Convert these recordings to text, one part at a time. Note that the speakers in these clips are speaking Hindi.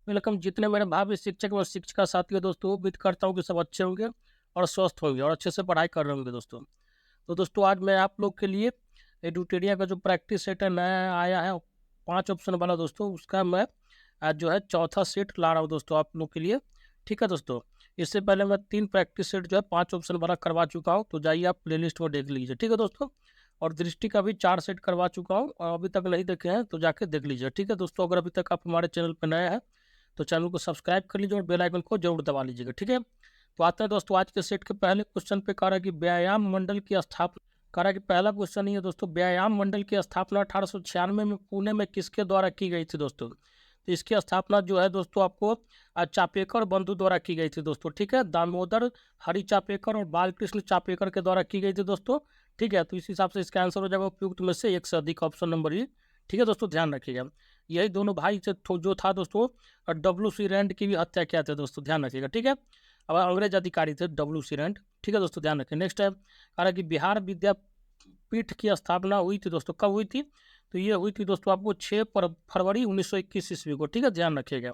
वेलकम। जितने मेरे भावी शिक्षक व शिक्षिका साथी हैं दोस्तों, उम्मीद करता हूँ कि सब अच्छे होंगे और स्वस्थ होंगे और अच्छे से पढ़ाई कर रहे होंगे दोस्तों। तो दोस्तों आज मैं आप लोग के लिए एडुटेरिया का जो प्रैक्टिस सेट है नया आया है 5 ऑप्शन वाला दोस्तों, उसका मैं आज जो है चौथा सेट ला रहा हूँ दोस्तों आप लोग के लिए। ठीक है दोस्तों, इससे पहले मैं 3 प्रैक्टिस सेट जो है 5 ऑप्शन वाला करवा चुका हूँ, तो जाइए आप प्लेलिस्ट में देख लीजिए। ठीक है दोस्तों, और दृष्टि का भी 4 सेट करवा चुका हूँ और अभी तक नहीं देखे हैं तो जाके देख लीजिए। ठीक है दोस्तों, अगर अभी तक आप हमारे चैनल पर नए हैं तो चैनल को सब्सक्राइब कर लीजिए और बेल आइकन को जरूर दबा लीजिएगा। ठीक है, तो आते हैं दोस्तों आज के सेट के पहले क्वेश्चन पे। कह रहा है कि व्यायाम मंडल की स्थापना, कह रहा है कि पहला क्वेश्चन ही है दोस्तों, व्यायाम मंडल की स्थापना 1896 में पुणे में किसके द्वारा की गई थी दोस्तों। तो इसकी स्थापना जो है दोस्तों आपको चापेकर बंधु द्वारा की गई थी दोस्तों। ठीक है, दामोदर हरि चापेकर और बालकृष्ण चापेकर के द्वारा की गई थी दोस्तों। ठीक है, तो इस हिसाब से इसका आंसर हो जाएगा उपयुक्त में से एक से अधिक, ऑप्शन नंबर ई। ठीक है दोस्तों, ध्यान रखिएगा। यही दोनों भाई से जो था दोस्तों, W.C. रैंड की भी हत्या किया था दोस्तों, ध्यान रखिएगा। ठीक है, अब अंग्रेज अधिकारी थे W.C. रैंड। ठीक है दोस्तों, ध्यान रखिए। नेक्स्ट है, कह रहा है कि बिहार विद्यापीठ की स्थापना हुई थी दोस्तों, कब हुई थी। तो ये हुई थी दोस्तों आपको 6 फरवरी 1921 ईस्वी को। ठीक है, ध्यान रखिएगा।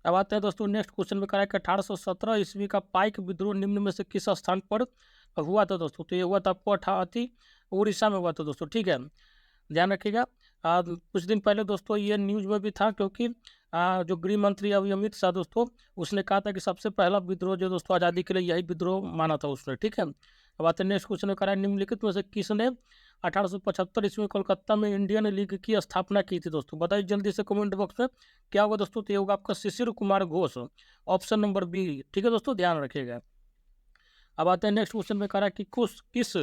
अब आते हैं दोस्तों नेक्स्ट क्वेश्चन में। कह रहा है कि 1817 ईस्वी का पाइक विद्रोह निम्न में से किस स्थान पर हुआ था दोस्तों। तो ये हुआ था आपको अठाती उड़ीसा में हुआ था दोस्तों। ठीक है, ध्यान रखिएगा। कुछ दिन पहले दोस्तों ये न्यूज़ में भी था, क्योंकि जो गृह मंत्री अभी अमित शाह दोस्तों, उसने कहा था कि सबसे पहला विद्रोह जो दोस्तों आज़ादी के लिए यही विद्रोह माना था उसने। ठीक है, अब आते हैं नेक्स्ट क्वेश्चन में। कह रहा है निम्नलिखित में से किसने 1875 ईस्वी में कोलकाता में इंडियन लीग की स्थापना की थी दोस्तों। बताइए जल्दी से कमेंट बॉक्स में क्या होगा दोस्तों। तो ये होगा आपका Shishir Kumar Ghosh, option number B. ठीक है दोस्तों, ध्यान रखिएगा। अब आते हैं नेक्स्ट क्वेश्चन में। कह रहा है कि किस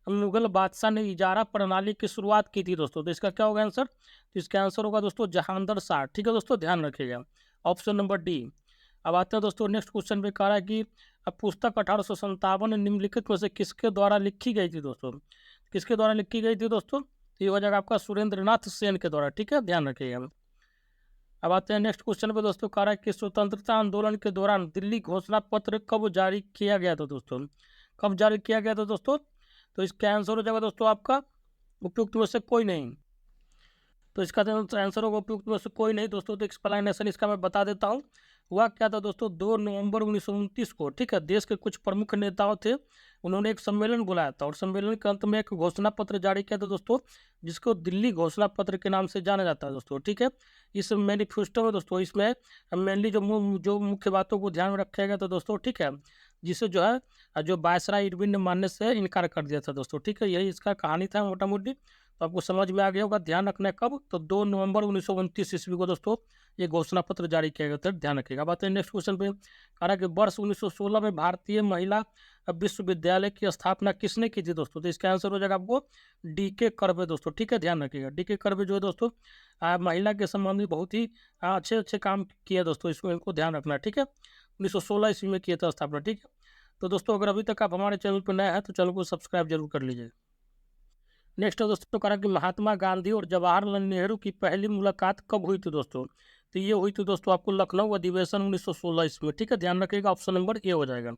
मुगल बादशाह ने इजारा प्रणाली की शुरुआत की थी दोस्तों। तो इसका क्या होगा आंसर। तो इसका आंसर होगा दोस्तों जहांगीर शाह। ठीक है दोस्तों, ध्यान रखिएगा, ऑप्शन नंबर डी। अब आते हैं दोस्तों नेक्स्ट क्वेश्चन पे। कह रहा है कि अब पुस्तक 1857 निम्नलिखित में से किसके द्वारा लिखी गई थी दोस्तों। किसके द्वारा लिखी गई थी दोस्तों। तो ये हो जाएगा आपका सुरेंद्रनाथ सेन के द्वारा। ठीक है, ध्यान रखिएगा। अब आते हैं नेक्स्ट क्वेश्चन पे दोस्तों। कह रहा है कि स्वतंत्रता आंदोलन के दौरान दिल्ली घोषणा पत्र कब जारी किया गया था दोस्तों। कब जारी किया गया था दोस्तों। तो इसका आंसर हो जाएगा दोस्तों आपका उपयुक्त में से कोई नहीं। तो इसका आंसर होगा उपयुक्त में से कोई नहीं दोस्तों। तो एक्सप्लेनेशन इसका मैं बता देता हूँ। हुआ क्या था दोस्तों, 2 नवंबर 1929 को, ठीक है, देश के कुछ प्रमुख नेताओं थे, उन्होंने एक सम्मेलन बुलाया था और सम्मेलन के अंत में एक घोषणा पत्र जारी किया था दोस्तों, जिसको दिल्ली घोषणा पत्र के नाम से जाना जाता है दोस्तों। ठीक है, इस मैनिफेस्टो में दोस्तों, इसमें मेनली जो मुख्य बातों को ध्यान में रखा गया था दोस्तों। ठीक है, जिसे जो है जो वायसराय इरविन ने मानने से इनकार कर दिया था दोस्तों। ठीक है, यही इसका कहानी था मोटा मोटी। तो आपको समझ में आ गया होगा। ध्यान रखना है कब, तो 2 नवंबर 1929 ईस्वी को दोस्तों ये घोषणा पत्र जारी किया गया था, ध्यान रखिएगा। बात है नेक्स्ट क्वेश्चन पे। कह रहा है कि वर्ष 1916 में भारतीय महिला विश्वविद्यालय की स्थापना किसने की थी दोस्तों। तो इसका आंसर हो जाएगा आपको D.K. कर्वे दोस्तों। ठीक है, ध्यान रखिएगा। D.K. कर्वे जो है दोस्तों महिला के संबंध में बहुत ही अच्छे अच्छे काम किए दोस्तों, इसको इनको ध्यान रखना है। ठीक है, 1916 ईस्वी में किया था स्थापना। ठीक है, तो दोस्तों अगर अभी तक आप हमारे चैनल पर नए हैं तो चैनल को सब्सक्राइब जरूर कर लीजिए। नेक्स्ट है दोस्तों, कहा कि महात्मा गांधी और जवाहरलाल नेहरू की पहली मुलाकात कब हुई थी दोस्तों। तो ये हुई थी दोस्तों आपको लखनऊ अधिवेशन 1916 ईस्वी में। ठीक है, ध्यान रखिएगा, ऑप्शन नंबर ए हो जाएगा।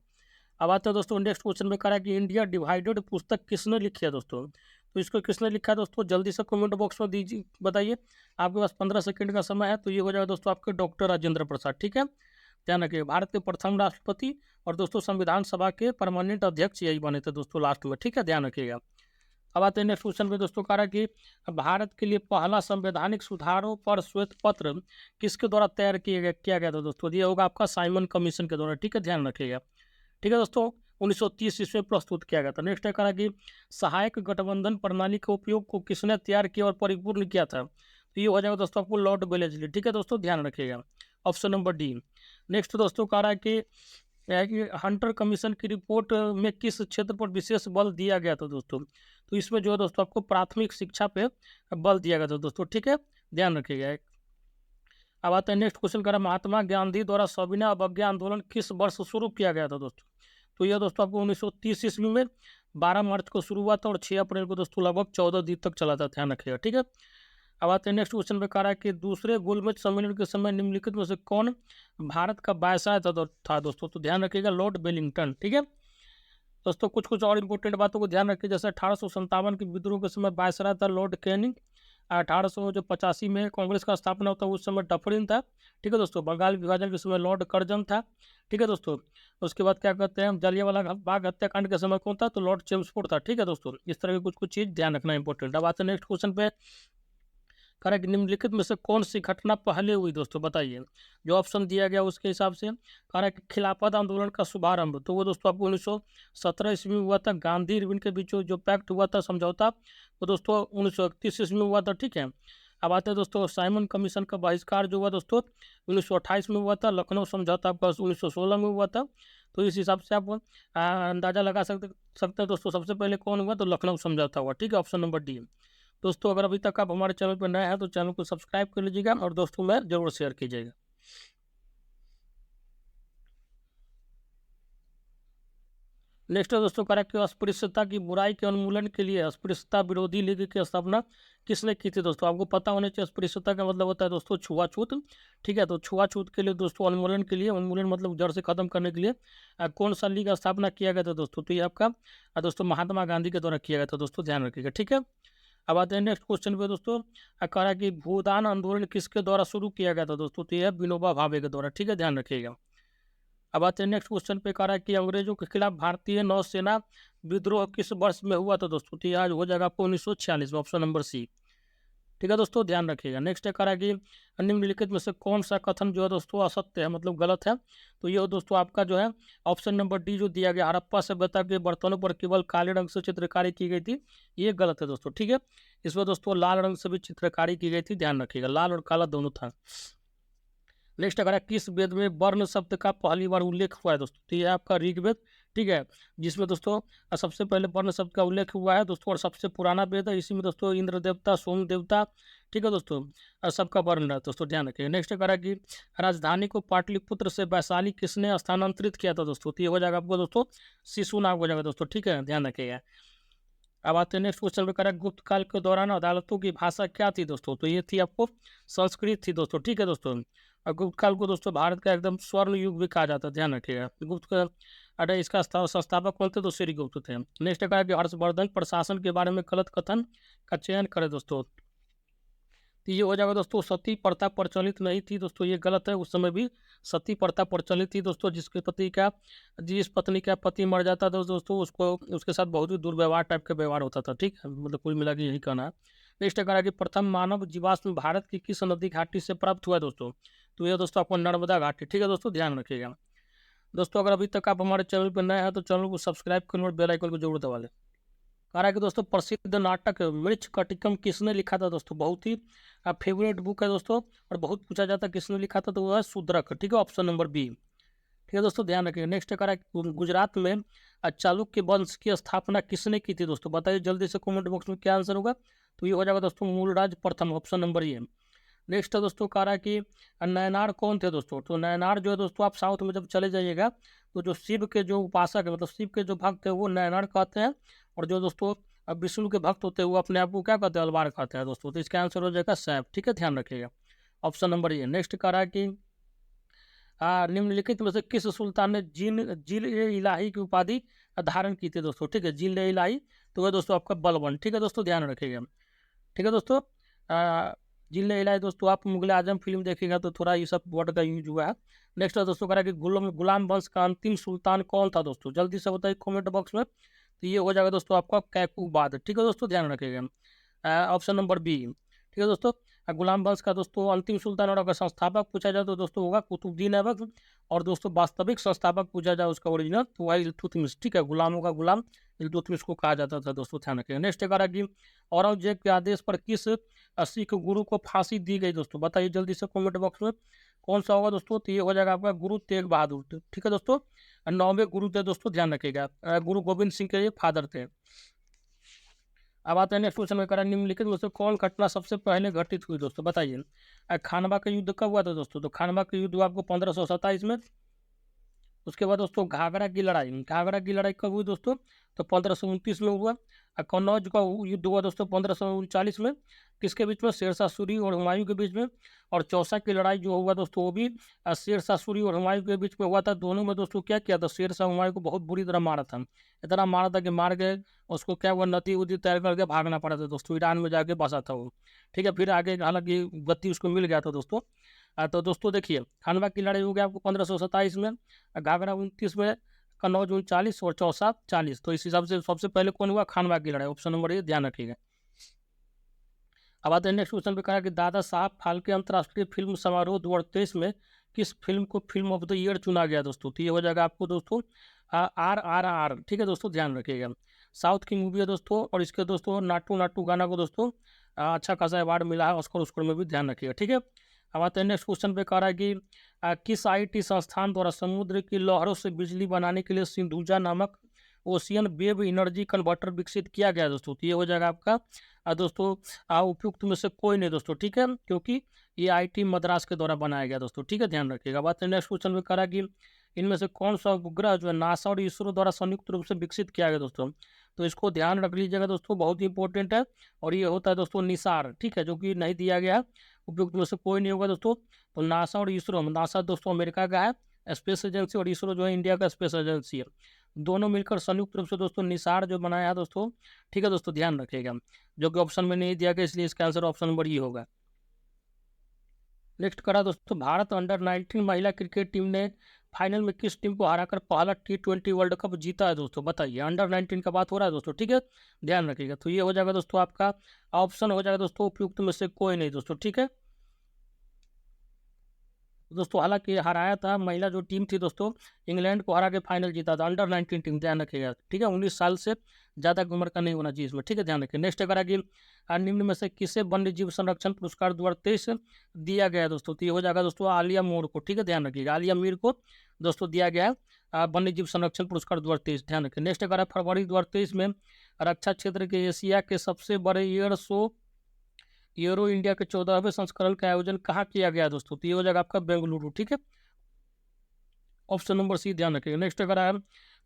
अब आते हैं दोस्तों नेक्स्ट क्वेश्चन में। कहा कि इंडिया डिवाइडेड पुस्तक किसने लिखी है दोस्तों। तो इसको किसने लिखा है दोस्तों, जल्दी से कमेंट बॉक्स में दीजिए, बताइए। आपके पास 15 सेकंड का समय है। तो ये हो जाएगा दोस्तों आपके डॉक्टर राजेंद्र प्रसाद। ठीक है, ध्यान रखिए, भारत के प्रथम राष्ट्रपति और दोस्तों संविधान सभा के परमानेंट अध्यक्ष यही बने थे दोस्तों लास्ट में। ठीक है, ध्यान रखिएगा। अब आते हैं नेक्स्ट क्वेश्चन पे दोस्तों। कह रहा है कि भारत के लिए पहला संवैधानिक सुधारों पर श्वेत पत्र किसके द्वारा तैयार किया गया था दोस्तों। ये होगा आपका साइमन कमीशन के द्वारा। ठीक है, ध्यान रखिएगा। ठीक है दोस्तों, 1930 ईस्वी में प्रस्तुत किया गया था। नेक्स्ट है, कह रहा है कि सहायक गठबंधन प्रणाली के उपयोग को किसने तैयार किया और परिपूर्ण किया था। तो ये हो जाएगा दोस्तों आपको लॉर्ड वेलेस्ली। ठीक है दोस्तों, ध्यान रखिएगा, ऑप्शन नंबर डी। नेक्स्ट दोस्तों कह रहा है कि हंटर कमीशन की रिपोर्ट में किस क्षेत्र पर विशेष बल दिया गया था दोस्तों। तो इसमें जो है दोस्तों आपको प्राथमिक शिक्षा पे बल दिया गया था दोस्तों। ठीक है, ध्यान रखिएगा। अब आता है नेक्स्ट क्वेश्चन। कर महात्मा गांधी द्वारा सविनय अवज्ञा आंदोलन किस वर्ष शुरू किया गया था दोस्तों। तो यह दोस्तों आपको 1930 ईस्वी में 12 मार्च को शुरू हुआ था और 6 अप्रैल को दोस्तों लगभग 14 दिन तक चला था, ध्यान रखिएगा। ठीक है, अब आते हैं नेक्स्ट क्वेश्चन पे। कह रहा है कि दूसरे गोलमेज सम्मेलन के समय निम्नलिखित में से कौन भारत का वायसराय था दोस्तों। तो ध्यान रखिएगा, लॉर्ड वेलिंगटन। ठीक है दोस्तों, कुछ और इंपॉर्टेंट बातों को ध्यान रखिए। जैसे 1857 के विद्रोह के समय वायसराय था लॉर्ड कैनिंग, 1885 में कांग्रेस का स्थापना होता है, उस समय डफरिन था। ठीक है दोस्तों, बंगाल विभाजन के समय लॉर्ड कर्जन था। ठीक है दोस्तों, उसके बाद क्या कहते हैं, जलियांवाला बाग हत्याकांड के समय कौन था, तो लॉर्ड चेम्सफोर्ड था। ठीक है दोस्तों, इस तरह की कुछ कुछ चीज़ ध्यान रखना इंपॉर्टेंट। अब आते हैं नेक्स्ट क्वेश्चन पे। कह रहा है कि निम्नलिखित में से कौन सी घटना पहले हुई दोस्तों, बताइए। जो ऑप्शन दिया गया उसके हिसाब से कह रहा है कि खिलाफत आंदोलन का शुभारंभ, तो वो दोस्तों आपको 1917 ईस्वी में हुआ था। गांधी इरविन के बीच जो पैक्ट हुआ था, समझौता, वो दोस्तों 1931 ईस्वी में हुआ था। ठीक है, अब आते हैं दोस्तों साइमन कमीशन का बहिष्कार जो हुआ दोस्तों 1928 में हुआ था। लखनऊ समझौता आपका 1916 में हुआ था। तो इस हिसाब से आप अंदाजा लगा सकते हैं दोस्तों, सबसे पहले कौन हुआ, तो लखनऊ समझौता हुआ। ठीक है, ऑप्शन नंबर डी। दोस्तों अगर अभी तक आप हमारे चैनल पर नए हैं तो चैनल को सब्सक्राइब कर लीजिएगा और दोस्तों में जरूर शेयर कीजिएगा। नेक्स्ट है दोस्तों, करेक्ट, अस्पृश्यता की बुराई के उन्मूलन के लिए अस्पृश्यता विरोधी लीग की स्थापना किसने की थी दोस्तों। आपको पता होना चाहिए अस्पृश्यता का मतलब होता है दोस्तों छुआछूत। ठीक है, तो छुआछूत के लिए दोस्तों उन्मूलन के लिए, उन्मूलन मतलब जड़ से खत्म करने के लिए कौन सा लीग का स्थापना किया गया था दोस्तों, तो ये आपका दोस्तों महात्मा गांधी के द्वारा किया गया था दोस्तों, ध्यान रखिएगा। ठीक है, अब आते हैं नेक्स्ट क्वेश्चन पे दोस्तों। कह रहा है कि भूदान आंदोलन किसके द्वारा शुरू किया गया था दोस्तों, तो यह विनोबा भावे के द्वारा। ठीक है, ध्यान रखिएगा। अब आते हैं नेक्स्ट क्वेश्चन पे। कह रहा है कि अंग्रेजों के खिलाफ भारतीय नौसेना विद्रोह किस वर्ष में हुआ था दोस्तों, तो आज हो जाएगा आपको 1946 में, ऑप्शन नंबर सी। ठीक है दोस्तों, ध्यान रखिएगा। नेक्स्ट है, कह रहा है कि निम्नलिखित में से कौन सा कथन जो है दोस्तों असत्य है, मतलब गलत है, तो ये दोस्तों आपका जो है ऑप्शन नंबर डी जो दिया गया, हड़प्पा सभ्यता के बर्तनों पर केवल काले रंग से चित्रकारी की गई थी, ये गलत है दोस्तों। ठीक है, इसमें दोस्तों लाल रंग से भी चित्रकारी की गई थी, ध्यान रखिएगा, लाल और काला दोनों था। नेक्स्ट अगर है, किस वेद में वर्ण शब्द का पहली बार उल्लेख हुआ है दोस्तों, तो ये आपका ऋग्वेद। ठीक है, जिसमें दोस्तों सबसे पहले वर्ण शब्द का उल्लेख हुआ है दोस्तों, और सबसे पुराना वेद है। इसी में दोस्तों इंद्र देवता, सोम देवता, ठीक है दोस्तों, सबका वर्ण है दोस्तों, ध्यान रखिए। नेक्स्ट कह रहा है कि राजधानी को पाटलिपुत्र से वैशाली किसने स्थानांतरित किया था दोस्तों, तो ये हो जाएगा आपको दोस्तों शिशुनाग हो जाएगा दोस्तों। ठीक है, ध्यान रखिएगा। अब आते हैं नेक्स्ट क्वेश्चन पे। करें गुप्त काल के दौरान अदालतों की भाषा क्या थी दोस्तों, तो ये थी आपको संस्कृत थी दोस्तों। ठीक है दोस्तों, और गुप्त काल को दोस्तों भारत का एकदम स्वर्ण युग भी कहा जाता है, ध्यान रखिएगा। गुप्त का अरे इसका संस्थापक कौन थे, तो श्री गुप्त थे। नेक्स्ट कहा कि हर्षवर्धन प्रशासन के बारे में गलत कथन का चयन करें दोस्तों, तो ये हो जाएगा दोस्तों सती प्रथा प्रचलित नहीं थी दोस्तों, ये गलत है। उस समय भी सती प्रथा प्रचलित थी दोस्तों, जिस पत्नी का पति मर जाता था दोस्तों, उसको उसके साथ बहुत ही दुर्व्यवहार टाइप का व्यवहार होता था। ठीक है, मतलब कुल मिला के यही कहना है। नेक्स्ट कह रहा है कि प्रथम मानव जीवाश्म भारत की किस नदी घाटी से प्राप्त हुआ है दोस्तों, तो ये दोस्तों आपको नर्मदा घाटी। ठीक है दोस्तों, ध्यान रखिएगा। दोस्तों अगर अभी तक आप हमारे चैनल पर नए हैं तो चैनल को सब्सक्राइब करें और बेल आइकन को जरूर दबा लें। कह रहा है कि दोस्तों प्रसिद्ध नाटक मृच्छ कटिकम किसने लिखा था दोस्तों, बहुत ही फेवरेट बुक है दोस्तों, और बहुत पूछा जाता है किसने लिखा था, तो वो है शूद्रक। ठीक है, ऑप्शन नंबर बी। ठीक है दोस्तों, ध्यान रखिए। नेक्स्ट कह रहा है गुजरात में चालुक्य वंश की स्थापना किसने की थी दोस्तों, बताइए जल्दी से कमेंट बॉक्स में क्या आंसर होगा, तो ये हो जाएगा दोस्तों मूलराज प्रथम, ऑप्शन नंबर ए। नेक्स्ट है दोस्तों, कह रहा है कि नयनार कौन थे दोस्तों, तो नयनार जो है दोस्तों आप साउथ में जब चले जाइएगा तो जो शिव के जो उपासक है, मतलब शिव के जो भक्त है वो नयनार कहते हैं, और जो दोस्तों अब विष्णु के भक्त होते हैं वो अपने आप को क्या कहते हैं, अलवार कहते हैं दोस्तों, तो इसका आंसर हो जाएगा सैफ। ठीक है, ध्यान रखिएगा, ऑप्शन नंबर ए। नेक्स्ट कह रहा है कि निम्नलिखित में से किस सुल्तान ने जिल इलाही की उपाधि धारण की थी दोस्तों, ठीक है, जिल इलाही, तो वह दोस्तों आपका बलबन। ठीक है दोस्तों, ध्यान रखिएगा। ठीक है दोस्तों, जिल इलाही दोस्तों आप मुगल आजम फिल्म देखिएगा तो थोड़ा ये सब वर्ड का यूज हुआ है। नेक्स्ट है दोस्तों, कह रहा है कि गुलाम वंश का अंतिम सुल्तान कौन था दोस्तों, जल्दी से बताइए कमेंट बॉक्स में, तो ये हो जाएगा दोस्तों आपका कैकूबाद। ठीक है दोस्तों, ध्यान रखिएगा, ऑप्शन नंबर बी। ठीक है दोस्तों, गुलाम वंश का दोस्तों अंतिम सुल्तान और अगर संस्थापक पूछा जाए तो दोस्तों होगा कुतुबुद्दीन ऐबक, और दोस्तों वास्तविक संस्थापक पूछा जाए उसका ओरिजिनल तो वही इल्तुतमिश। ठीक है, गुलामों का गुलाम इल्तुतमिश को कहा जाता था दोस्तों, ध्यान रखिएगा। नेक्स्ट कह रहा है कि औरंगजेब के आदेश पर किस सिख गुरु को फांसी दी गई दोस्तों, बताइए जल्दी से कमेंट बॉक्स में कौन सा होगा दोस्तों, तो ये हो जाएगा आपका गुरु तेग बहादुर। ठीक है दोस्तों, 9वें गुरु थे दोस्तों, ध्यान रखिएगा, गुरु गोविंद सिंह के ये फादर थे। अब आते हैं नेक्स्ट क्वेश्चन में। करा निम्नलिखित में से कौन घटना सबसे पहले घटित हुई दोस्तों, बताइए। खानवा का युद्ध कब हुआ था दोस्तों, तो खानवा का युद्ध हुआ आपको 1527 में। उसके बाद दोस्तों घाघरा की लड़ाई कब हुई दोस्तों? तो 1529 में हुआ। कन्नौज का युद्ध हुआ दोस्तों 1539 में। किसके बीच में? शेरशाह सूरी और हुमायूं के बीच में। और चौसा की लड़ाई जो हुआ दोस्तों वो भी शेरशाह सूरी और हुमायूं के बीच में हुआ था। दोनों में दोस्तों क्या किया था? शेरशाह हुमायूं को बहुत बुरी तरह मारा था, इतना मारा था कि मार गए। उसको क्या हुआ, नदी उदी तैर करके भागना पड़ा था दोस्तों, ईरान में जाके बसा था वो। ठीक है, फिर आगे हालांकि गति उसको मिल गया था दोस्तों। तो दोस्तों देखिए, खानवा की लड़ाई हो गया आपको 1527 में, घाघरा 29 में, कन्नौज 39 और चौसा 40। तो इस हिसाब से सबसे पहले कौन हुआ? खानवा की लड़ाई। ऑप्शन नंबर ये ध्यान रखिएगा। अब आते हैं नेक्स्ट क्वेश्चन पे। कहा कि दादा साहब फाल्के अंतर्राष्ट्रीय फिल्म समारोह 2023 में किस फिल्म को फिल्म ऑफ द ईयर चुना गया दोस्तों? तो ये हो जाएगा आपको दोस्तों RRR। ठीक है दोस्तों, ध्यान रखिएगा। साउथ की मूवी है दोस्तों, और इसके दोस्तों नाटू नाटू गाना को दोस्तों अच्छा खासा अवार्ड मिला है ऑस्कर उसकर में भी, ध्यान रखिएगा। ठीक है, अब आते हैं नेक्स्ट क्वेश्चन पे। कह रहा है कि किस IT संस्थान द्वारा समुद्र की लहरों से बिजली बनाने के लिए सिंधुजा नामक ओशियन वेव एनर्जी कन्वर्टर विकसित किया गया दोस्तों? तो ये हो जाएगा आपका दोस्तों उपयुक्त में से कोई नहीं दोस्तों। ठीक है, क्योंकि ये IT मद्रास के द्वारा बनाया गया दोस्तों। ठीक है, ध्यान रखिएगा। बात नेक्स्ट क्वेश्चन में करा कि इनमें से कौन सा उपग्रह जो है नासा और इसरो द्वारा संयुक्त रूप से विकसित किया गया दोस्तों? तो इसको ध्यान रख लीजिएगा दोस्तों, बहुत ही इंपॉर्टेंट है। और ये होता है दोस्तों निसार। ठीक है, जो कि नहीं दिया गया है, उपयुक्त में से कोई नहीं होगा दोस्तों। तो नासा और इसरो, नासा दोस्तों अमेरिका का है स्पेस एजेंसी, और इसरो जो है इंडिया का स्पेस एजेंसी है। दोनों मिलकर संयुक्त रूप से दोस्तों निसार जो बनाया है दोस्तों। ठीक है दोस्तों, ध्यान रखिएगा, जो कि ऑप्शन में नहीं दिया गया, इसलिए इसका आंसर ऑप्शन नंबर ये होगा। नेक्स्ट करा दोस्तों, भारत अंडर-19 महिला क्रिकेट टीम ने फाइनल में किस टीम को हराकर पहला T20 वर्ल्ड कप जीता है दोस्तों? बताइए, अंडर-19 का बात हो रहा है दोस्तों। ठीक है, ध्यान रखिएगा। तो ये हो जाएगा दोस्तों आपका ऑप्शन हो जाएगा दोस्तों उपयुक्त में से कोई नहीं दोस्तों। ठीक है दोस्तों, हालांकि हराया था महिला जो टीम थी दोस्तों, इंग्लैंड को हरा के फाइनल जीता था। अंडर-19 टीम, ध्यान रखिएगा। ठीक है, 19 साल से ज़्यादा उम्र का नहीं होना चाहिए इसमें। ठीक है, ध्यान रखिए। नेक्स्ट अगर कि निम्न में से किसे वन्य जीव संरक्षण पुरस्कार 2023 दिया गया है दोस्तों? तो ये हो जाएगा दोस्तों आलिया मोर को। ठीक है, ध्यान रखिएगा, आलिया मीर को दोस्तों दिया गया है वन्य जीव संरक्षण पुरस्कार 2023, ध्यान रखिए। नेक्स्ट अगर फरवरी 2023 में रक्षा क्षेत्र के एशिया के सबसे बड़े एयर शो यूरो इंडिया के 14वें संस्करण का आयोजन कहाँ किया गया दोस्तों? तो ये हो जाएगा आपका बेंगलुरु। ठीक है, ऑप्शन नंबर सी ध्यान रखिएगा। नेक्स्ट अगर है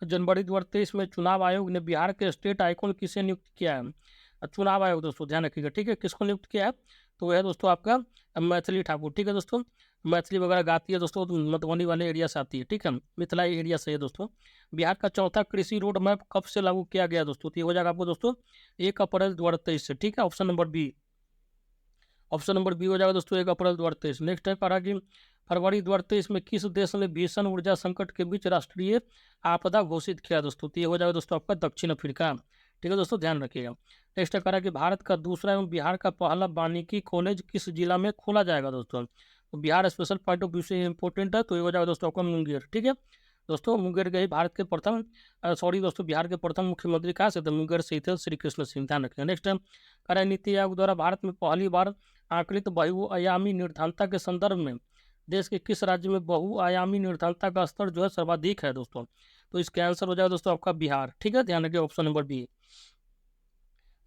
जनवरी 2023 में चुनाव आयोग ने बिहार के स्टेट आइकॉन किसे नियुक्त किया है? चुनाव आयोग दोस्तों, ध्यान रखिएगा। ठीक है, किसको नियुक्त किया है? तो वह है दोस्तों आपका मैथिली ठाकुर। ठीक है दोस्तों, मैथिली वगैरह गाती है दोस्तों, तो मधुबनी वाले एरिया से आती है। ठीक है, मिथिला एरिया से है दोस्तों। बिहार का चौथा कृषि रोड मैप कब से लागू किया गया दोस्तों? तो ये हो जाएगा आपको दोस्तों 1 अप्रैल 2023 से। ठीक है, option number B, option number B हो जाएगा दोस्तों 1 अप्रैल 2023। नेक्स्ट है कहा कि फरवरी 2023 में किस देश ने भीषण ऊर्जा संकट के बीच राष्ट्रीय आपदा घोषित किया दोस्तों? तो ये हो जाएगा दोस्तों आपका दक्षिण अफ्रीका। ठीक है दोस्तों, ध्यान रखिएगा। नेक्स्ट है कहा कि भारत का दूसरा एवं बिहार का पहला वानिकी कॉलेज किस जिला में खोला जाएगा दोस्तों? तो Bihar special point of view से इंपॉर्टेंट है, तो ये हो जाएगा दोस्तों आपका मुंगेर। ठीक है दोस्तों, मुंगेर गए भारत के प्रथम सॉरी दोस्तों बिहार के प्रथम मुख्यमंत्री कहाँ से थे? मुंगेर से थे, श्री कृष्ण सिंह, ध्यान रखिएगा। नेक्स्ट है नीति आयोग द्वारा भारत में पहली बार आकलित बहुआयामी निर्धारता के संदर्भ में देश के किस राज्य में बहुआयामी निर्धारता का स्तर जो है सर्वाधिक है दोस्तों? तो इसका आंसर हो जाएगा दोस्तों आपका बिहार। ठीक है, ध्यान रखिए, ऑप्शन नंबर बी।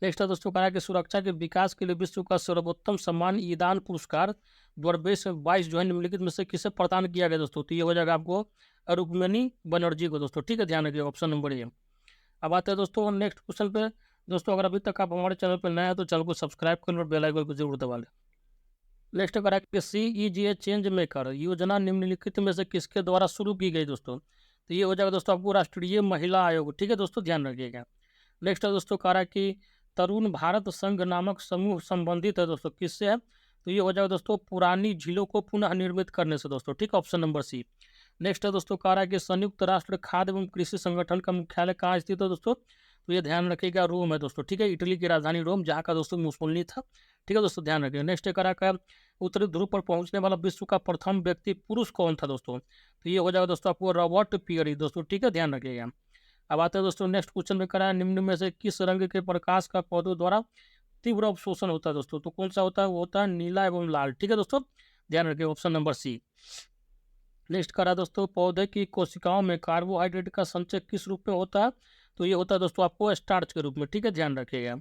नेक्स्ट है दोस्तों कहा कि सुरक्षा के विकास के लिए विश्व का सर्वोत्तम सम्मान ईदान पुरस्कार 2022 जो है निम्नलिखित में से किसे प्रदान किया गया दोस्तों? तो ये हो जाएगा आपको रुक्मिणी बनर्जी को दोस्तों। ठीक है, ध्यान रखिए, ऑप्शन नंबर ए। अब आते हैं दोस्तों नेक्स्ट क्वेश्चन पे। दोस्तों अगर अभी तक आप हमारे चैनल पर नए हैं तो चैनल को सब्सक्राइब करें और बेल आइकन को जरूर दबा लें। नेक्स्ट करा कि CEGA चेंज मेकर योजना निम्नलिखित में से किसके द्वारा शुरू की गई दोस्तों? तो ये हो जाएगा दोस्तों आपको राष्ट्रीय महिला आयोग। ठीक है दोस्तों, ध्यान रखिएगा। नेक्स्ट है दोस्तों कह रहा है कि तरुण भारत संघ नामक समूह संबंधित है दोस्तों किससे है? तो ये हो जाएगा दोस्तों पुरानी झीलों को पुनः निर्मित करने से दोस्तों। ठीक है, ऑप्शन नंबर सी। नेक्स्ट है दोस्तों कह रहा है कि संयुक्त राष्ट्र खाद्य एवं कृषि संगठन का मुख्यालय कहाँ स्थित है दोस्तों? तो ये ध्यान रखिएगा रोम है दोस्तों। ठीक है, इटली की राजधानी रोम, जहाँ का दोस्तों मुसोलिनी था। ठीक है दोस्तों, ध्यान रखिएगा। नेक्स्ट कह रहा है उत्तरी ध्रुव पर पहुंचने वाला विश्व का प्रथम व्यक्ति पुरुष कौन था दोस्तों? तो ये हो जाएगा दोस्तों आपको रॉबर्ट पियरी दोस्तों। ठीक है, ध्यान रखिएगा। अब आते हैं दोस्तों नेक्स्ट क्वेश्चन में करा है निम्न में से किस रंग के प्रकाश का पौधों द्वारा तीव्र अवशोषण होता है दोस्तों? तो कौन सा होता है? वो होता है नीला एवं लाल। ठीक है दोस्तों, ध्यान रखिए, ऑप्शन नंबर सी। नेक्स्ट करा दोस्तों पौधे की कोशिकाओं में कार्बोहाइड्रेट का संचय किस रूप में होता है? तो ये होता है दोस्तों आपको स्टार्च के रूप में। ठीक है, ध्यान रखिएगा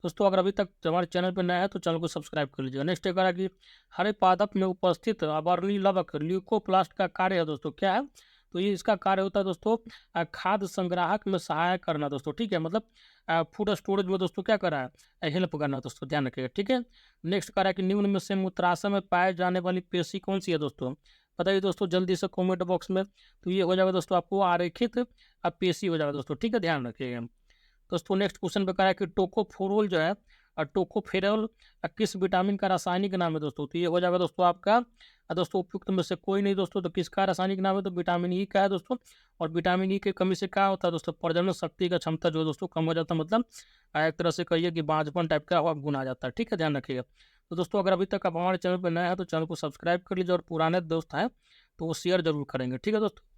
दोस्तों। अगर अभी तक हमारे चैनल पर नया है तो चैनल को सब्सक्राइब कर लीजिएगा। नेक्स्ट करा कि हरे पादप में उपस्थित अवर्ली लवक ल्यूकोप्लास्ट का कार्य है दोस्तों क्या है? तो ये इसका कार्य होता है दोस्तों खाद्य संग्राहक में सहायक करना दोस्तों, ठीक है, मतलब फूड स्टोरेज में दोस्तों क्या कर रहा है, हेल्प करना दोस्तों, ध्यान रखिएगा, ठीक है। नेक्स्ट कह रहा है कि निम्न में से मूत्राशय में पाए जाने वाली पेशी कौन सी है दोस्तों, बताइए दोस्तों जल्दी से कमेंट बॉक्स में। तो ये हो जाएगा दोस्तों आपको आरेखित पेशी हो जाएगा दोस्तों, ठीक है, ध्यान रखिएगा दोस्तों। नेक्स्ट क्वेश्चन पे कह रहा है कि टोकोफेरोल जो है टोकोफेरोल किस विटामिन का रासायनिक नाम है दोस्तों, तो ये हो जाएगा दोस्तों आपका दोस्तों उपयुक्त में से कोई नहीं दोस्तों, तो किसका रासायनिक नाम है, तो विटामिन ई का है दोस्तों। और विटामिन ई की कमी से क्या होता है दोस्तों, प्रजनन शक्ति का क्षमता जो है दोस्तों कम हो जाता है, मतलब एक तरह से कहिए कि बांझपन टाइप का गुण आ जाता है, ठीक है, ध्यान रखिएगा। तो दोस्तों अगर अभी तक आप हमारे चैनल पर नए हैं तो चैनल को सब्सक्राइब कर लीजिए, और पुराने दोस्त हैं तो वो शेयर जरूर करेंगे, ठीक है दोस्तों।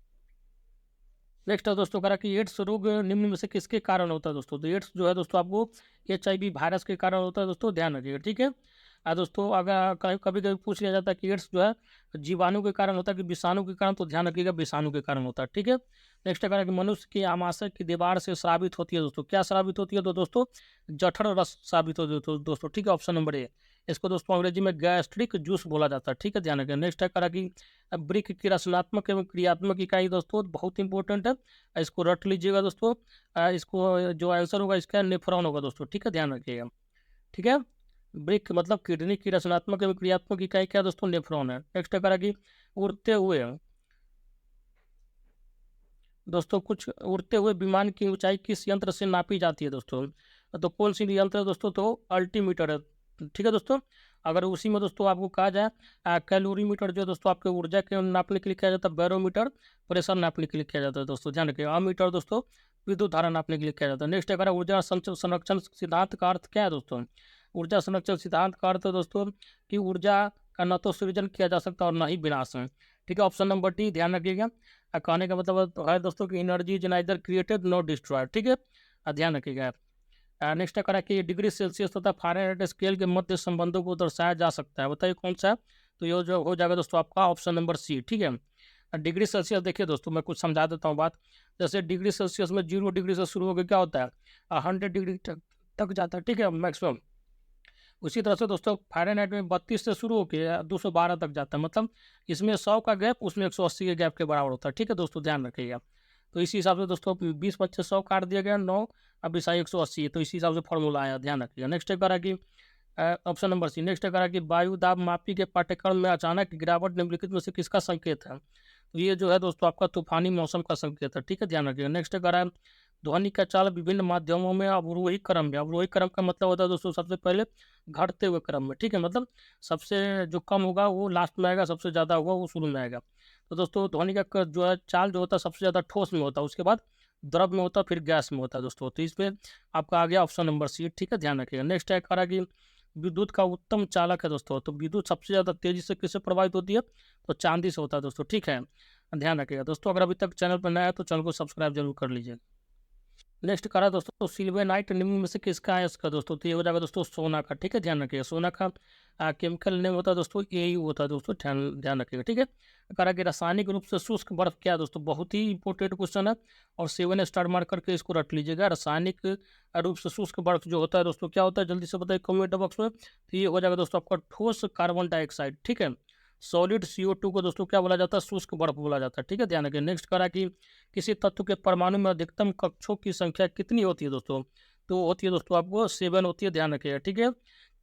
नेक्स्ट है दोस्तों कह रहा कि एड्स रोग निम्न में से किसके कारण होता है दोस्तों, तो एड्स जो है दोस्तों आपको HIV वायरस के कारण होता है दोस्तों, ध्यान रखिएगा, ठीक है। दोस्तों अगर कभी कभी पूछ लिया जाता है कि एड्स जो है जीवाणु के कारण होता है कि विषाणु के कारण, तो ध्यान रखिएगा विषाणु के कारण होता है, ठीक है। नेक्स्ट कह रहा है कि मनुष्य की आमाशय की दीवार से स्रावित होती है दोस्तों, क्या स्रावित होती है, तो दोस्तों जठर रस स्रावित होती है दोस्तों, ठीक है, ऑप्शन नंबर ए। इसको दोस्तों अंग्रेजी में गैस्ट्रिक जूस बोला जाता है, ठीक है, ध्यान रखिएगा। नेक्स्ट है कह रहा कि वृक्क की रचनात्मक एवं क्रियात्मक इकाई दोस्तों बहुत इंपॉर्टेंट है, इसको रट लीजिएगा दोस्तों। इसको जो आंसर होगा इसका नेफ्रॉन होगा दोस्तों, ठीक है, ध्यान रखिएगा, ठीक है। वृक्क मतलब किडनी की रचनात्मक एवं क्रियात्मक इकाई क्या दोस्तों, नेफ्रॉन है। नेक्स्ट करा कि उड़ते हुए दोस्तों कुछ उड़ते हुए विमान की ऊंचाई किस यंत्र से नापी जाती है दोस्तों, तो कौन सी यंत्र है दोस्तों, तो अल्टीमीटर है, ठीक है दोस्तों। अगर उसी में दोस्तों आपको कहा जाए कैलोरीमीटर जो दोस्तों आपके ऊर्जा के नापने के लिए किया जाता है, बैरोमीटर प्रेशर नापने के लिए किया जाता है दोस्तों, ध्यान रखिए। अमीटर दोस्तों विद्युत धारा नापने के लिए किया जाता है। नेक्स्ट अगर ऊर्जा संरक्षण सिद्धांत का अर्थ क्या है दोस्तों, ऊर्जा संरक्षण सिद्धांत का अर्थ है दोस्तों कि ऊर्जा का न तो सृजन किया जा सकता और न ही विनाश है, ठीक है, ऑप्शन नंबर डी, ध्यान रखिएगा। कहने का मतलब है दोस्तों कि energy is neither created not destroyed, ठीक है, ध्यान रखिएगा। नेक्स्ट करा कि डिग्री सेल्सियस तथा फारेनहाइट स्केल के मध्य संबंधों को दर्शाया जा सकता है, बताइए कौन सा है, तो ये जो हो जाएगा दोस्तों आपका ऑप्शन नंबर सी, ठीक है। डिग्री सेल्सियस देखिए दोस्तों मैं कुछ समझा देता हूँ बात। जैसे डिग्री सेल्सियस में 0 डिग्री से शुरू होकर क्या होता है 100 डिग्री तक जाता है, ठीक है, मैक्सिमम। उसी तरह से दोस्तों फ़ारेनहाइट में 32 से शुरू होकर 212 तक जाता है, मतलब इसमें 100 का गैप उसमें 180 के गैप के बराबर होता है, ठीक है दोस्तों, ध्यान रखिएगा। तो इसी हिसाब से दोस्तों 20 25 100 काट दिया गया 9, अब ईसाई 180 है, तो इसी हिसाब से फॉर्मूला आया, ध्यान रखिएगा। नेक्स्ट एक करा कि ऑप्शन नंबर सी, नेक्स्ट करा कि वायु दाब मापी के पाठ्यक्रम में अचानक गिरावट निम्नलिखित में से किसका संकेत है, तो ये जो है दोस्तों आपका तूफानी मौसम का संकेत है, ठीक है, ध्यान रखिएगा। नेक्स्ट करा है ध्वनि का चाल विभिन्न माध्यमों में अवरोही क्रम में, अवरोही क्रम का मतलब होता है दोस्तों सबसे पहले घटते हुए क्रम में, ठीक है, मतलब सबसे जो कम होगा वो लास्ट में आएगा, सबसे ज़्यादा होगा वो शुरू में आएगा। तो दोस्तों ध्वनि का जो है चाल जो होता है सबसे ज़्यादा ठोस में होता है, उसके बाद द्रव में होता है, फिर गैस में होता है दोस्तों। तो इस पर आपका आ गया ऑप्शन नंबर सी, ठीक है, ध्यान रखिएगा। नेक्स्ट है करा कि विद्युत का उत्तम चालक है दोस्तों, तो विद्युत सबसे ज़्यादा तेजी से किससे प्रभावित होती है, तो चांदी से होता है दोस्तों, ठीक है, ध्यान रखिएगा दोस्तों। अगर अभी तक चैनल पर नया है तो चैनल को सब्सक्राइब जरूर कर लीजिए। नेक्स्ट करा दोस्तों तो सिल्वेनाइट निम्न में से किसका है इसका दोस्तों, तो ये हो जाएगा दोस्तों सोना का, ठीक है, ध्यान रखिएगा। सोना का केमिकल नेम होता है दोस्तों AU होता है दोस्तों, ध्यान रखिएगा, ठीक है। करा कि रासायनिक रूप से शुष्क बर्फ क्या है दोस्तों, बहुत ही इंपॉर्टेंट क्वेश्चन है, और 7 स्टार मार्क करके इसको रख लीजिएगा। रासायनिक रूप से शुष्क बर्फ जो होता है दोस्तों क्या होता है, जल्दी से बताइए कमेंट बॉक्स में। तो ये हो जाएगा दोस्तों आपका ठोस कार्बन डाइऑक्साइड, ठीक है। सॉलिड CO2 को दोस्तों क्या बोला जाता है, शुष्क बर्फ बोला जाता है, ठीक है, ध्यान रखिए। नेक्स्ट करा कि किसी तत्व के परमाणु में अधिकतम कक्षों की संख्या कितनी होती है दोस्तों, तो होती है दोस्तों आपको 7 होती है, ध्यान रखिएगा, ठीक है।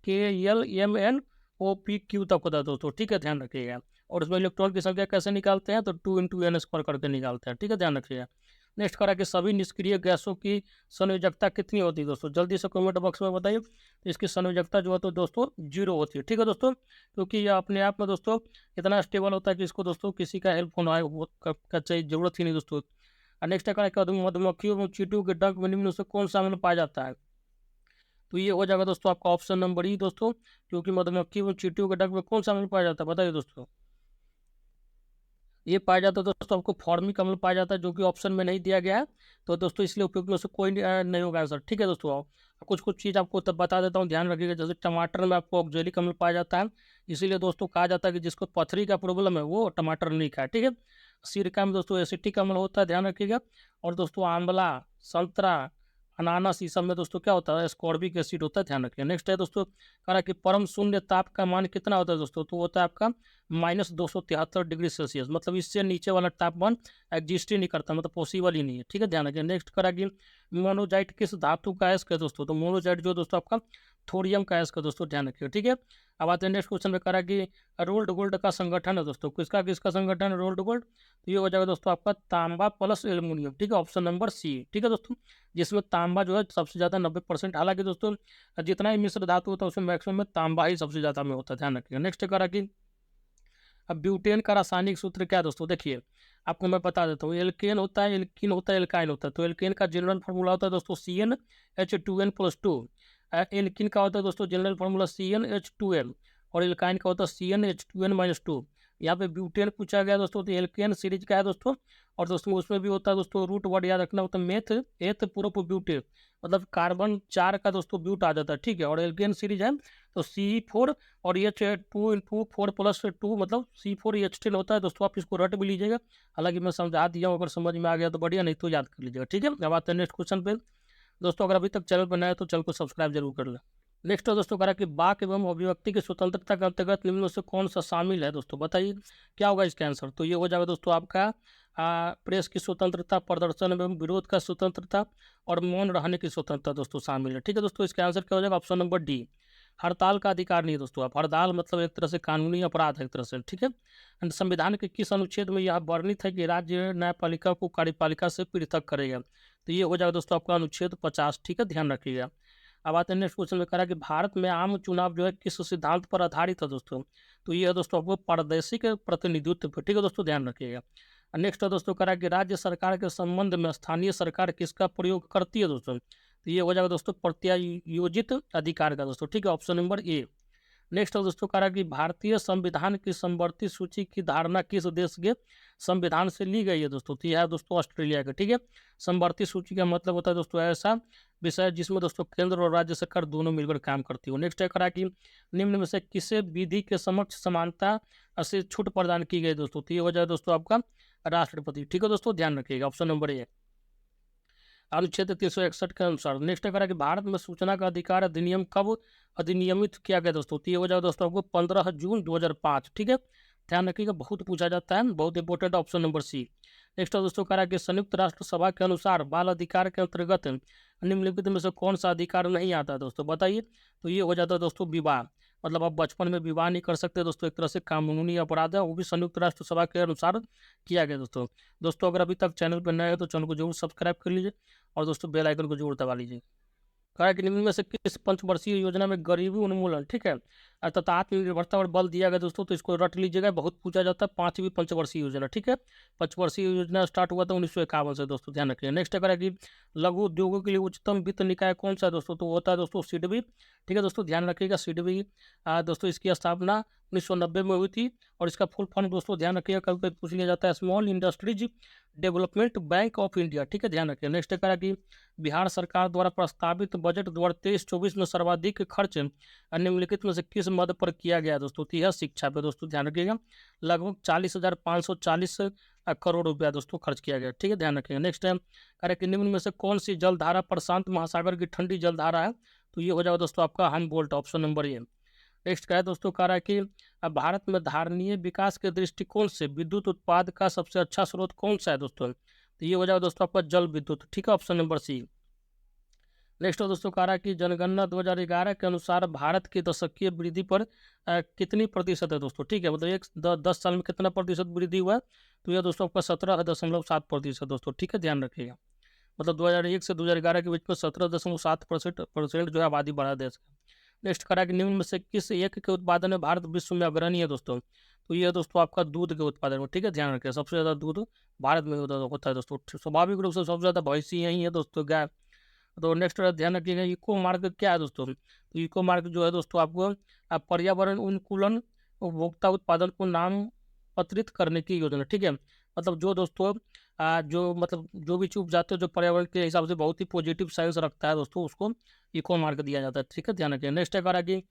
KLMNOP तक होता है दोस्तों, ठीक है, ध्यान रखिएगा। और उसमें इलेक्ट्रॉन की संख्या कैसे निकालते हैं, तो 2 × n² करके निकालते हैं, ठीक है, ध्यान रखिएगा। नेक्स्ट करा कि सभी निष्क्रिय गैसों की संयोजकता कितनी होती है दोस्तों, जल्दी से कमेंट बॉक्स में बताइए। तो इसकी संयोजकता जो है तो दोस्तों 0 होती है, ठीक है दोस्तों, क्योंकि यह अपने आप में दोस्तों इतना स्टेबल होता है कि इसको दोस्तों किसी का हेल्प होना का चाहिए जरूरत ही नहीं दोस्तों। नेक्स्ट है मधुमक्खियों में चींटियों के डंक में निम्न से कौन सा अम्ल पाया जाता है, तो ये हो जाएगा दोस्तों आपका ऑप्शन नंबर ई दोस्तों, क्योंकि मधुमक्खी में चींटियों के डंक में कौन सा अम्ल पाया जाता है, बताइए दोस्तों। ये पाया जाता है दोस्तों आपको फॉर्मिक अम्ल पाया जाता है, जो कि ऑप्शन में नहीं दिया गया है, तो दोस्तों इसलिए उपयुक्त में से कोई नहीं होगा आंसर, ठीक है दोस्तों। कुछ कुछ चीज़ आपको तब बता देता हूँ, ध्यान रखिएगा। जैसे टमाटर में आपको ऑक्जेलिक अम्ल पाया जाता है, इसीलिए दोस्तों कहा जाता है कि जिसको पथरी का प्रॉब्लम है वो टमाटर नहीं खाए, ठीक है। सिरका में दोस्तों एसिटिक अम्ल होता है, ध्यान रखिएगा। और दोस्तों आंवला, संतरा, अनानास ये सब में दोस्तों क्या होता है, एस्कॉर्बिक एसिड होता है, ध्यान रखिए। नेक्स्ट है दोस्तों, कह रहा है कि परम शून्य ताप का मान कितना होता है दोस्तों, तो होता है आपका -273 डिग्री सेल्सियस, मतलब इससे नीचे वाला तापमान एग्जिस्ट ही नहीं करता, मतलब पॉसिबल ही नहीं है, ठीक है, ध्यान रखिए। नेक्स्ट करा कि मोनोजाइट किस धातु का अयस्क है दोस्तों, तो मोनोजाइट जो दोस्तों आपका थोरियम का अयस्क है दोस्तों, ध्यान रखिए, ठीक है। अब आते हैं नेक्स्ट क्वेश्चन में, करा कि रोल्ड गोल्ड का संगठन है दोस्तों, किसका किसका संगठन है रोल्ड गोल्ड, तो ये हो जाएगा दोस्तों आपका तांबा प्लस एल्यूमिनियम, ठीक है, ऑप्शन नंबर सी, ठीक है दोस्तों, जिसमें तांबा जो है सबसे ज़्यादा 90%, हालांकि दोस्तों जितना ही मिश्र धातु होता है उसमें मैक्सिमम में तांबा ही सबसे ज़्यादा में होता है, ध्यान रखिएगा। नेक्स्ट करा कि अब ब्यूटेन का रासायनिक सूत्र क्या है दोस्तों, देखिए आपको मैं बता देता हूँ, एल्केन होता है, एल्कीन होता है, एल्काइन होता है, तो एल्केन का जनरल फार्मूला होता है दोस्तों CnH2n+2, एल्कीन का होता है दोस्तों जनरल फार्मूला CnH2n, और एल्काइन का होता है CnH2n-2। यहाँ पे ब्यूटेन पूछा गया दोस्तों, तो एल्केन सीरीज का है दोस्तों, और दोस्तों उसमें भी होता है दोस्तों, रूट वर्ड याद रखना होता है मेथ एथ प्रोप ब्यूटेन, मतलब कार्बन 4 का दोस्तों ब्यूट आ जाता है, ठीक है, और एल्केन सीरीज है तो C4 और H2 4+2 मतलब C4H10 होता है दोस्तों, आप इसको रट भी लीजिएगा, हालांकि मैं समझा दिया हूँ, अगर समझ में आ गया तो बढ़िया, नहीं तो याद कर लीजिएगा, ठीक है। अब आते हैं नेक्स्ट क्वेश्चन पे दोस्तों, अगर अभी तक चैनल पर नया है तो चैनल को सब्सक्राइब जरूर कर लें। नेक्स्ट है दोस्तों, कह रहा है कि वाक एवं अभिव्यक्ति की स्वतंत्रता के अंतर्गत निम्न में से कौन सा शामिल है दोस्तों, बताइए क्या होगा इसका आंसर, तो ये हो जाएगा दोस्तों आपका प्रेस की स्वतंत्रता, प्रदर्शन एवं विरोध का स्वतंत्रता, और मौन रहने की स्वतंत्रता दोस्तों शामिल है, ठीक है दोस्तों। इसका आंसर क्या हो जाएगा, ऑप्शन नंबर डी, हड़ताल का अधिकार नहीं है दोस्तों, आप हड़ताल मतलब एक तरह से कानूनी अपराध है एक तरह से, ठीक है। एंड संविधान के किस अनुच्छेद में यह वर्णित है कि राज्य न्यायपालिका को कार्यपालिका से पृथक करेगा, तो ये हो जाएगा दोस्तों आपका अनुच्छेद 50, ठीक है, ध्यान रखिएगा। अब आते हैं नेक्स्ट क्वेश्चन में, करा कि भारत में आम चुनाव जो है किस सिद्धांत पर आधारित है दोस्तों, तो ये है दोस्तों आपको प्रादेशिक प्रतिनिधित्व पर, ठीक है दोस्तों, ध्यान रखिएगा। नेक्स्ट है दोस्तों, करा कि राज्य सरकार के संबंध में स्थानीय सरकार किसका प्रयोग करती है दोस्तों, तो ये हो जाएगा दोस्तों प्रत्यायोजित अधिकार का दोस्तों, ठीक है, ऑप्शन नंबर ए। नेक्स्ट है दोस्तों, कहा कि भारतीय संविधान की समवर्ती सूची की धारणा किस देश के संविधान से ली गई है दोस्तों, तो यह है दोस्तों ऑस्ट्रेलिया का, ठीक है। समवर्ती सूची का मतलब होता है दोस्तों ऐसा विषय जिसमें दोस्तों केंद्र और राज्य सरकार दोनों मिलकर काम करती हो। नेक्स्ट है करा कि निम्न में से किसे विधि के समक्ष समानता से छूट प्रदान की गई दोस्तों, तो ये हो जाए दोस्तों आपका राष्ट्रपति, ठीक है दोस्तों, ध्यान रखिएगा, ऑप्शन नंबर ए अनुच्छेद 361 के अनुसार। नेक्स्ट करा कि भारत में सूचना का अधिकार अधिनियम कब अधिनियमित किया गया दोस्तों, तो ये हो जाएगा दोस्तों आपको 15 जून 2005, ठीक है, ध्यान रखिएगा, बहुत पूछा जाता है, बहुत important, option number C. Next दोस्तों करा कि संयुक्त राष्ट्र सभा के अनुसार बाल अधिकार के अंतर्गत निम्नलिखित में से कौन सा अधिकार नहीं आता दोस्तों, बताइए, तो ये हो जाता है दोस्तों विवाह, मतलब आप बचपन में विवाह नहीं कर सकते दोस्तों, एक तरह से कानूनी अपराध है, वो भी संयुक्त राष्ट्र सभा के अनुसार किया गया दोस्तों। दोस्तों अगर अभी तक चैनल पर नए हो तो चैनल को जरूर सब्सक्राइब कर लीजिए, और दोस्तों बेल आइकन को जरूर दबा लीजिए। कहा है कि निम्न में से किस पंचवर्षीय योजना में गरीबी उन्मूलन, ठीक है, तथा आत्मनिर्भरता और बल दिया गया दोस्तों, तो इसको रट लीजिएगा, बहुत पूछा जाता है, 5वीं पंचवर्षीय योजना, ठीक है। पंचवर्षीय योजना स्टार्ट हुआ था 1951 से दोस्तों, ध्यान रखिए। नेक्स्ट अगर है कि लघु उद्योगों के लिए उच्चतम वित्त निकाय कौन सा है दोस्तों, तो होता है दोस्तों सिडबी, ठीक है दोस्तों, ध्यान रखिएगा, सिडबी दोस्तों इसकी स्थापना 1990 में हुई थी, और इसका फुल फॉर्म दोस्तों ध्यान रखिएगा, कभी पूछ लिया जाता है, small industries development bank of India, ठीक है, ध्यान रखिए। नेक्स्ट करा कि बिहार सरकार द्वारा प्रस्तावित बजट 2023-24 में सर्वाधिक खर्च निम्नलिखित में से किस मद पर किया गया दोस्तों, तो यह शिक्षा पे दोस्तों, ध्यान रखिएगा, लगभग 40,540 करोड़ रुपया दोस्तों खर्च किया गया, ठीक है, ध्यान रखिएगा। नेक्स्ट है करें कि निम्न में से कौन सी जलधारा प्रशांत महासागर की ठंडी जलधारा है, तो ये हो जाएगा दोस्तों आपका Humboldt, option number A. Next क्या है दोस्तों, कह रहा है कि भारत में धारणीय विकास के दृष्टिकोण से विद्युत उत्पाद का सबसे अच्छा स्रोत कौन सा है दोस्तों, तो ये हो जाएगा दोस्तों आपका जल विद्युत, ठीक है, ऑप्शन नंबर सी। नेक्स्ट दोस्तों कह रहा है कि जनगणना 2011 के अनुसार भारत की दशकीय वृद्धि पर कितनी प्रतिशत है दोस्तों, ठीक है, मतलब 10 साल में कितना प्रतिशत वृद्धि हुआ है, तो यह दोस्तों आपका 17.7% दोस्तों, ठीक है, ध्यान रखिएगा, मतलब 2001 से 2011 के बीच में 17.7% जो है आबादी बढ़ा देश का। नेक्स्ट करा कि निम्न में से किस एक के उत्पादन में भारत विश्व में अग्रणी है दोस्तों, तो ये दोस्तों आपका दूध के उत्पादन में, ठीक है, ध्यान रखिए, सबसे ज़्यादा दूध भारत में होता है दोस्तों, स्वाभाविक रूप से सबसे ज़्यादा भैंसी यही है दोस्तों, गाय। तो नेक्स्ट ध्यान रखिएगा, इको मार्ग क्या है दोस्तों, तो इको मार्ग जो है दोस्तों आपको पर्यावरण अनुकूलन उपभोक्ता उत्पादन को नाम पत्रित करने की योजना, ठीक है, मतलब जो दोस्तों जो मतलब जो भी चीज जाते हैं जो पर्यावरण के हिसाब से बहुत ही पॉजिटिव साइंस रखता है दोस्तों, उसको इको मार्क दिया जाता है, ठीक है, ध्यान रखिए। नेक्स्ट है करा कि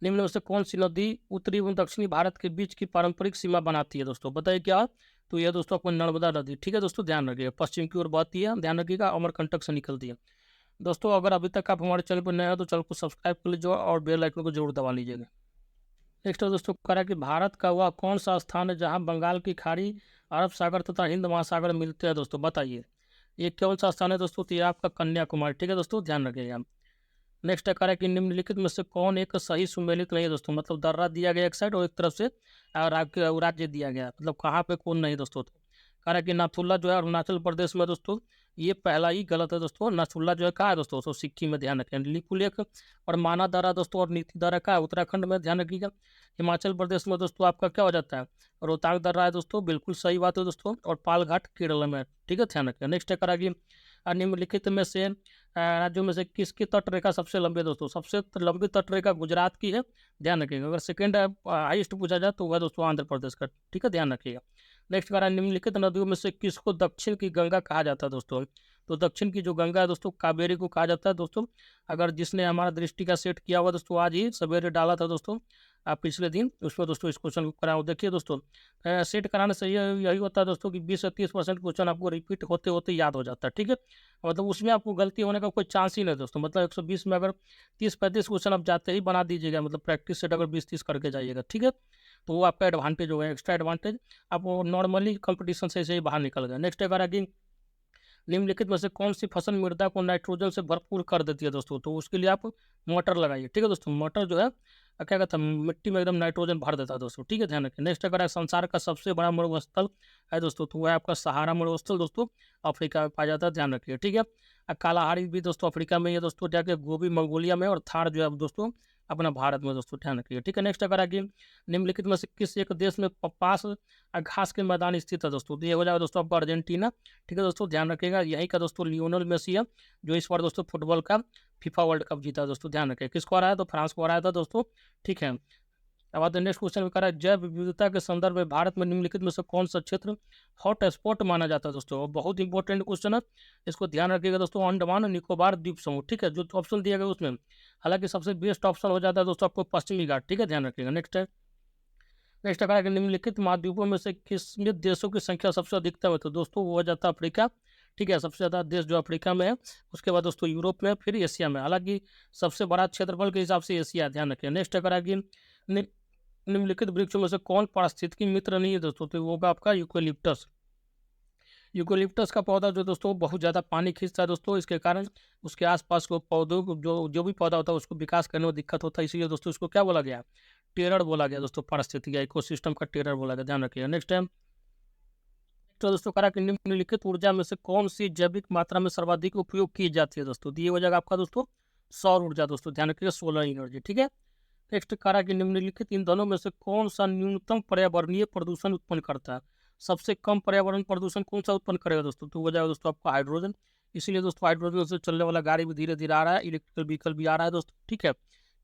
निम्न में से कौन सी नदी उत्तरी एवं दक्षिणी भारत के बीच की पारंपरिक सीमा बनाती है दोस्तों? बताइए क्या? तो यह दोस्तों आपको नर्मदा नदी, ठीक है दोस्तों, ध्यान रखिएगा, पश्चिम की ओर बहती है, ध्यान रखिएगा, अमरकंटक से निकलती है। दोस्तों अगर अभी तक आप हमारे चैनल पर नए हो तो चैनल को सब्सक्राइब कर लीजिए और बेल आइकन को जरूर दबा लीजिएगा। नेक्स्ट है दोस्तों कह रहा है कि भारत का वह कौन सा स्थान है जहां बंगाल की खाड़ी, अरब सागर तथा हिंद महासागर मिलते हैं दोस्तों? बताइए ये कौन सा स्थान है दोस्तों? तो ये आपका कन्याकुमारी, ठीक है दोस्तों, ध्यान रखिएगा। नेक्स्ट है कह रहा है कि निम्नलिखित में से कौन एक सही सुमेलित नहीं है दोस्तों? मतलब दर्रा दिया गया एक साइड और एक तरफ से राज्य दिया गया, मतलब कहाँ पे कौन नहीं दोस्तों? तो कह रहा है कि नाथुला जो है अरुणाचल प्रदेश में दोस्तों, ये पहला ही गलत है दोस्तों। नाथुला जो है कहाँ है दोस्तों? तो सिक्किम में, ध्यान रखें। लिपुलेख और माना दर्रा दोस्तों और नीति दर्रा कहाँ है? उत्तराखंड में, ध्यान रखिएगा। हिमाचल प्रदेश में दोस्तों आपका क्या हो जाता है? रोहतांग दर्रा है दोस्तों, बिल्कुल सही बात है दोस्तों। और पालघाट केरल में, ठीक है, ध्यान रखें। नेक्स्ट है कह रहा है कि निम्नलिखित में से राज्यों में से किसकी तट रेखा सबसे लंबी है दोस्तों? सबसे लंबी तट रेखा गुजरात की है, ध्यान रखिएगा। अगर सेकेंड हाईएस्ट पूछा जाए तो वह दोस्तों आंध्र प्रदेश का, ठीक है, ध्यान रखिएगा। नेक्स्ट कह रहा है निम्नलिखित नदियों में से किसको दक्षिण की गंगा कहा जाता है दोस्तों? तो दक्षिण की जो गंगा है दोस्तों, कावेरी को कहा जाता है दोस्तों। अगर जिसने हमारा दृष्टि का सेट किया हुआ दोस्तों, आज ही सवेरे डाला था दोस्तों, पिछले दिन, उसमें दोस्तों इस क्वेश्चन को कराओ। देखिए दोस्तों, सेट कराने से यही होता है दोस्तों कि 20 से 30% क्वेश्चन आपको रिपीट होते होते याद हो जाता है, ठीक है। मतलब उसमें आपको गलती होने का कोई चांस ही नहीं दोस्तों। मतलब 120 में अगर 30-35 क्वेश्चन आप जाते ही बना दीजिएगा, मतलब प्रैक्टिस सेट अगर 20-30 करके जाइएगा, ठीक है, तो वो आपका एडवांटेज होगा, एक्स्ट्रा एडवांटेज। आप वो नॉर्मली कंपटीशन से ही बाहर निकल गए। नेक्स्ट अगर कि निम्नलिखित में से कौन सी फसल मृदा को नाइट्रोजन से भरपूर कर देती है दोस्तों? तो उसके लिए आप मटर लगाइए, ठीक है दोस्तों। मटर जो है क्या कहता है, मिट्टी में एकदम नाइट्रोजन भर देता है दोस्तों, ठीक है, ध्यान रखें। नेक्स्ट अगर संसार का सबसे बड़ा मरुस्थल है दोस्तों, तो वह आपका सहारा मरुस्थल दोस्तों, अफ्रीका में पाया जाता है, ध्यान रखिए, ठीक है। कालाहारी भी दोस्तों अफ्रीका में ही है दोस्तों, जाके गोबी मंगोलिया में, और थार जो है दोस्तों अपना भारत में दोस्तों, ध्यान रखिए, ठीक है। नेक्स्ट अगर आगे निम्नलिखित में से किस एक देश में पास घास के मैदान स्थित है दोस्तों? तो ये हो जाएगा दोस्तों आपका अर्जेंटीना, ठीक है दोस्तों, ध्यान रखिएगा। यही का दोस्तों लियोनल मेसी है, जो इस बार दोस्तों फुटबॉल का फीफा वर्ल्ड कप जीता दोस्तों, ध्यान रखिए। किसको हराया? तो फ्रांस को हराया था दोस्तों, ठीक है। अब आते नेक्स्ट क्वेश्चन में कह रहा है जैव विविधता के संदर्भ में भारत में निम्नलिखित में से कौन सा क्षेत्र हॉट स्पॉट माना जाता है दोस्तों? बहुत इंपॉर्टेंट क्वेश्चन है, इसको ध्यान रखिएगा दोस्तों। अंडमान निकोबार द्वीप समूह, ठीक है, जो ऑप्शन दिया गया उसमें, हालांकि सबसे बेस्ट ऑप्शन हो जाता है दोस्तों आपको पश्चिमी घाट, ठीक है, ध्यान रखिएगा। नेक्स्ट कहा कि निम्नलिखित महाद्वीपों में से किसमें देशों की संख्या सबसे अधिकतम है? तो दोस्तों वो हो जाता है अफ्रीका, ठीक है, सबसे ज़्यादा देश जो अफ्रीका में है, उसके बाद दोस्तों यूरोप में, फिर एशिया में। हालांकि सबसे बड़ा क्षेत्रफल के हिसाब से एशिया, ध्यान रखिए। नेक्स्ट करा कि निम्नलिखित वृक्षों में से कौन पारिस्थितिकी मित्र नहीं है दोस्तों? तो वो होगा आपका यूकेलिप्टस। यूकेलिप्टस का पौधा जो दोस्तों बहुत ज़्यादा पानी खींचता है दोस्तों, इसके कारण उसके आसपास को पौधों को जो जो भी पौधा होता है उसको विकास करने में दिक्कत होता है, इसीलिए दोस्तों उसको क्या बोला गया? टेरर बोला गया दोस्तों, पारिस्थितिकी इकोसिस्टम का टेरर बोला गया, ध्यान रखिएगा। नेक्स्ट टाइम तो दोस्तों करा कि निम्नलिखित ऊर्जा में से कौन सी जैविक मात्रा में सर्वाधिक उपयोग की जाती है दोस्तों? तो ये हो जाएगा आपका दोस्तों सौर ऊर्जा दोस्तों, ध्यान रखिएगा, सोलर एनर्जी, ठीक है। नेक्स्ट करा कि निम्नलिखित ईंधनों में से कौन सा न्यूनतम पर्यावरणीय प्रदूषण उत्पन्न करता है? सबसे कम पर्यावरण प्रदूषण कौन सा उत्पन्न करेगा दोस्तों? तो हो जाएगा दोस्तों आपका हाइड्रोजन। इसीलिए दोस्तों हाइड्रोजन से चलने वाला गाड़ी भी धीरे धीरे आ रहा है, इलेक्ट्रिकल व्हीकल भी आ रहा है दोस्तों, ठीक है।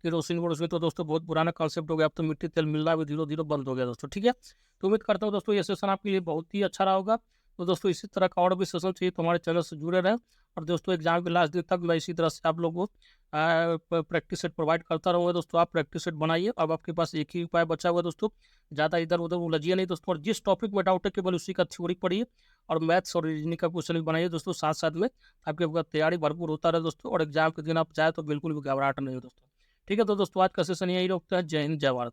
केरोसिन वोरोसिन तो दोस्तों बहुत पुराना कॉन्सेप्ट हो गया, अब तो मिट्टी तेल मिलना भी धीरे धीरे बंद हो गया दोस्तों, ठीक है। तो उम्मीद करता हूँ दोस्तों ये सेशन आपके लिए बहुत ही अच्छा रहा होगा। तो दोस्तों इसी तरह का और भी सेशन चाहिए तो हमारे चैनल से जुड़े रहें। और दोस्तों एग्जाम के लास्ट दिन तक मैं इसी तरह से आप लोगों को प्रैक्टिस सेट प्रोवाइड करता रहूँगा दोस्तों। आप प्रैक्टिस सेट बनाइए, अब आपके पास एक ही उपाय बचा हुआ दोस्तों, ज़्यादा इधर उधर उलझिए नहीं दोस्तों। और जिस टॉपिक में डाउट है केवल उसी का थ्योरी पढ़िए, और मैथ्स और रीजनिंग का क्वेश्चन भी बनाइए दोस्तों साथ साथ में, आपकी तैयारी भरपूर होता रहे दोस्तों। और एग्जाम के दिन आप चाहे तो बिल्कुल भी घबराहट नहीं हो दोस्तों, ठीक है। तो दोस्तों आज का सेशन यही रोकते हैं। जय हिंद, जय भारत।